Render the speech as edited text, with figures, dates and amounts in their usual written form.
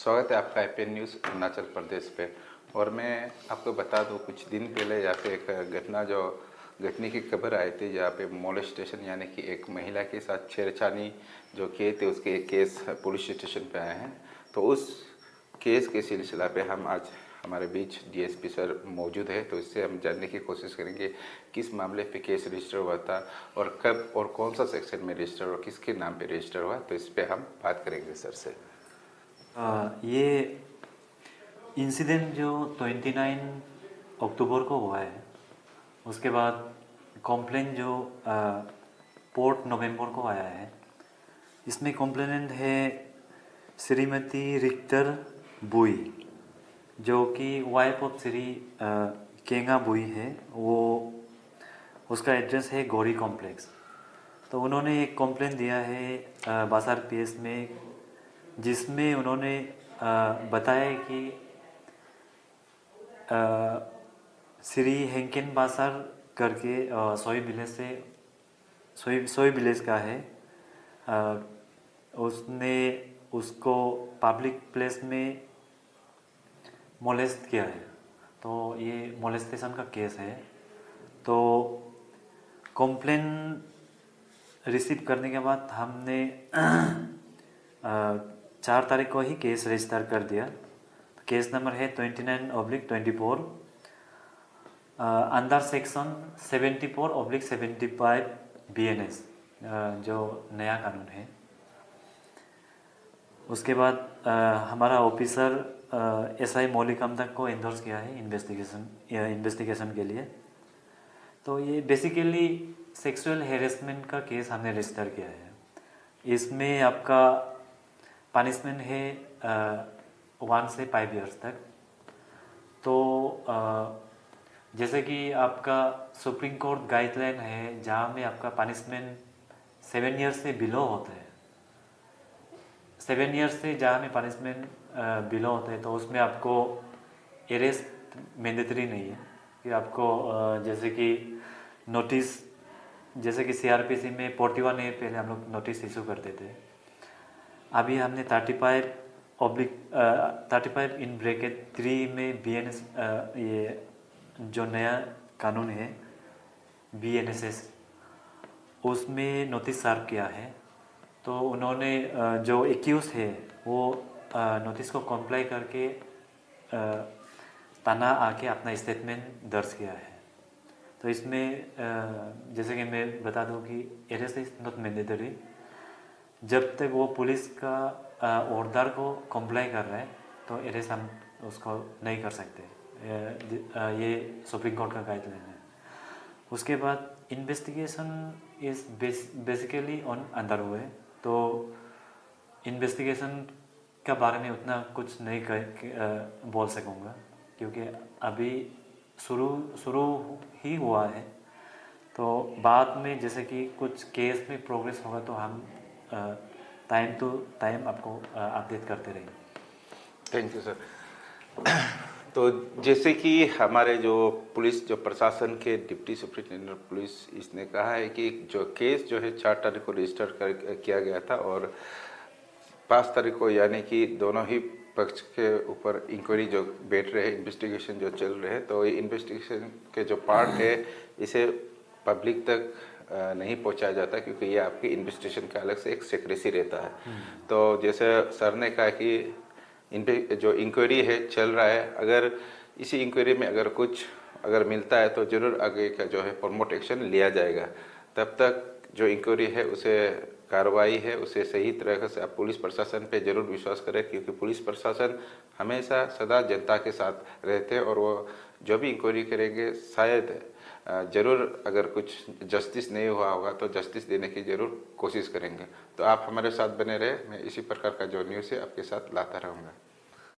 स्वागत है आपका IPN न्यूज़ अरुणाचल प्रदेश पे। और मैं आपको बता दूं, कुछ दिन पहले यहाँ पे एक घटने की खबर आई थी, जहाँ पे मोलेस्टेशन यानी कि एक महिला के साथ छेड़छाड़ी जो किए थे, उसके एक केस पुलिस स्टेशन पे आए हैं। तो उस केस के सिलसिला पे हम आज हमारे बीच DSP सर मौजूद है, तो इससे हम जानने की कोशिश करेंगे किस मामले पे केस रजिस्टर हुआ था और कब और कौन सा सेक्शन में रजिस्टर हुआ, किसके नाम पे रजिस्टर हुआ। तो इस पे हम बात करेंगे सर से। ये इंसिडेंट जो 29 अक्टूबर को हुआ है, उसके बाद कॉम्प्लेन जो 4 नवंबर को आया है। इसमें कॉम्प्लेनेंट है श्रीमती रिक्टर बुई, जो कि वाइफ ऑफ श्री केंगा बुई है। वो उसका एड्रेस है गौरी कॉम्प्लेक्स। तो उन्होंने एक कॉम्प्लेन दिया है बासार PS में, जिसमें उन्होंने बताया कि श्री हेंकेन बासार करके सोई विलेज का है। उसने उसको पब्लिक प्लेस में मोलेस्ट किया है। तो ये मोलेस्टेशन का केस है। तो कॉम्प्लेन रिसीव करने के बाद हमने 4 तारीख को ही केस रजिस्टर कर दिया। केस नंबर है 29/24 अंडर सेक्शन 74/75 BNS, जो नया कानून है। उसके बाद हमारा ऑफिसर SI मौलिकम तक को एंडोर्स किया है इन्वेस्टिगेशन के लिए। तो ये बेसिकली सेक्सुअल हेरेसमेंट का केस हमने रजिस्टर किया है। इसमें आपका पनिशमेंट है 1 से 5 इयर्स तक। तो जैसे कि आपका सुप्रीम कोर्ट गाइडलाइन है, जहाँ में आपका पनिशमेंट 7 इयर्स से बिलो होता है। 7 इयर्स से जहाँ में पनिशमेंट बिलो होता है, तो उसमें आपको अरेस्ट मैंडेटरी नहीं है कि आपको जैसे कि नोटिस, जैसे कि CRPC में 41A पहले हम लोग नोटिस इशू करते थे। अभी हमने 35/3 में BNS, ये जो नया कानून है BNSS, उसमें नोटिस सर्व किया है। तो उन्होंने जो एक्यूज है वो नोटिस को कॉम्प्लाई करके थाना आके अपना स्टेटमेंट दर्ज किया है। तो इसमें जैसे कि मैं बता दूं कि अरेस्ट इज नॉट मैंडेटरी। जब तक वो पुलिस का ऑर्डर को कॉम्प्लाई कर रहा है, तो अरेस्ट हम उसको नहीं कर सकते। ये सुप्रीम कोर्ट का गाइडलाइन है। उसके बाद investigation is basically on under way. तो इन्वेस्टिगेशन के बारे में उतना कुछ नहीं बोल सकूँगा, क्योंकि अभी शुरू ही हुआ है। तो बाद में जैसे कि कुछ केस में प्रोग्रेस होगा, तो हम टाइम टू टाइम आपको अपडेट करते रहेंगे। Thank you sir. तो जैसे कि हमारे जो पुलिस जो प्रशासन के डिप्टी सुपरिटेंडेंट पुलिस, इसने कहा है कि जो केस जो है 4 तारीख को रजिस्टर किया गया था और 5 तारीख को, यानी कि दोनों ही पक्ष के ऊपर इंक्वायरी जो बैठ रहे हैं, इन्वेस्टिगेशन जो चल रहे हैं, तो ये इन्वेस्टिगेशन के जो पार्ट है इसे पब्लिक तक नहीं पहुंचाया जाता, क्योंकि ये आपकी इन्वेस्टिगेशन का अलग से एक सीक्रेसी रहता है। तो जैसे सर ने कहा कि जो इंक्वायरी है चल रहा है, अगर इसी इंक्वायरी में अगर मिलता है तो ज़रूर आगे का जो है प्रमोट एक्शन लिया जाएगा। तब तक जो इंक्वायरी है उसे कार्रवाई है उसे सही तरह से आप पुलिस प्रशासन पे ज़रूर विश्वास करें, क्योंकि पुलिस प्रशासन हमेशा सदा जनता के साथ रहते हैं और वो जो भी इंक्वायरी करेंगे शायद ज़रूर अगर कुछ जस्टिस नहीं हुआ होगा तो जस्टिस देने की ज़रूर कोशिश करेंगे। तो आप हमारे साथ बने रहे, मैं इसी प्रकार का जो न्यूज़ है आपके साथ लाता रहूँगा।